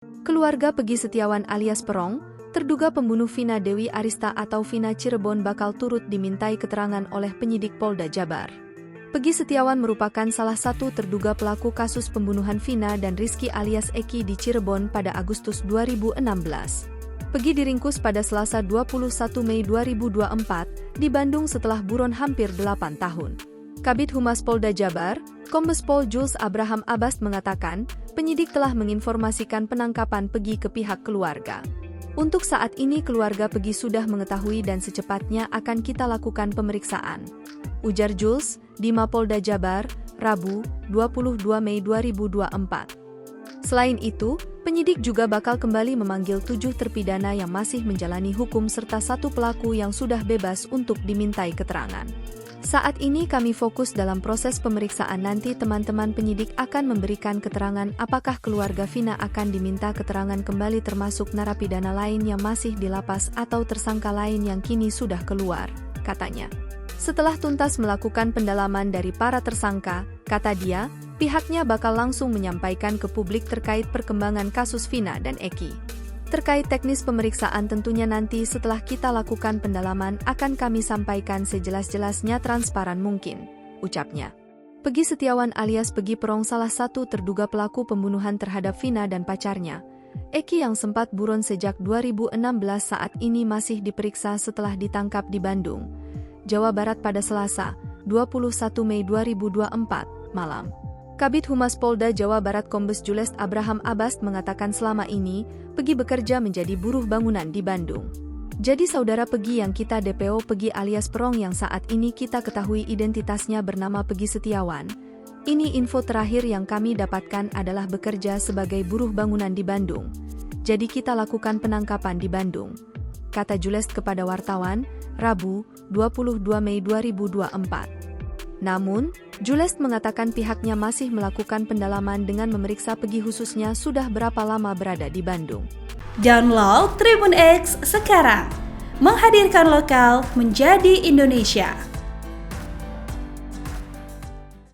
Keluarga Peggy Setiawan alias Perong, terduga pembunuh Vina Dewi Arista atau Vina Cirebon bakal turut dimintai keterangan oleh penyidik Polda Jabar. Peggy Setiawan merupakan salah satu terduga pelaku kasus pembunuhan Vina dan Rizky alias Eki di Cirebon pada Agustus 2016. Peggy diringkus pada Selasa 21 Mei 2024 di Bandung setelah buron hampir 8 tahun. Kabid Humas Polda Jabar, Kombes Pol Jules Abraham Abbas mengatakan, penyidik telah menginformasikan penangkapan Peggy ke pihak keluarga. Untuk saat ini keluarga Peggy sudah mengetahui dan secepatnya akan kita lakukan pemeriksaan, ujar Jules di Mapolda Jabar, Rabu, 22 Mei 2024. Selain itu, penyidik juga bakal kembali memanggil 7 terpidana yang masih menjalani hukum serta 1 pelaku yang sudah bebas untuk dimintai keterangan. Saat ini kami fokus dalam proses pemeriksaan, nanti teman-teman penyidik akan memberikan keterangan apakah keluarga Vina akan diminta keterangan kembali termasuk narapidana lain yang masih di lapas atau tersangka lain yang kini sudah keluar, katanya. Setelah tuntas melakukan pendalaman dari para tersangka, kata dia, pihaknya bakal langsung menyampaikan ke publik terkait perkembangan kasus Vina dan Eki. Terkait teknis pemeriksaan tentunya nanti setelah kita lakukan pendalaman akan kami sampaikan sejelas-jelasnya transparan mungkin, ucapnya. Peggy Setiawan alias Peggy Perong salah satu terduga pelaku pembunuhan terhadap Vina dan pacarnya, Eki yang sempat buron sejak 2016 saat ini masih diperiksa setelah ditangkap di Bandung, Jawa Barat pada Selasa, 21 Mei 2024, malam. Kabid Humas Polda Jawa Barat Kombes Jules Abraham Abbas mengatakan selama ini, Peggy bekerja menjadi buruh bangunan di Bandung. Jadi saudara Peggy yang kita DPO Peggy alias Perong yang saat ini kita ketahui identitasnya bernama Peggy Setiawan. Ini info terakhir yang kami dapatkan adalah bekerja sebagai buruh bangunan di Bandung. Jadi kita lakukan penangkapan di Bandung, kata Jules kepada wartawan, Rabu, 22 Mei 2024. Namun, Jules mengatakan pihaknya masih melakukan pendalaman dengan memeriksa Peggy khususnya sudah berapa lama berada di Bandung. Download Tribun X sekarang, menghadirkan lokal menjadi Indonesia.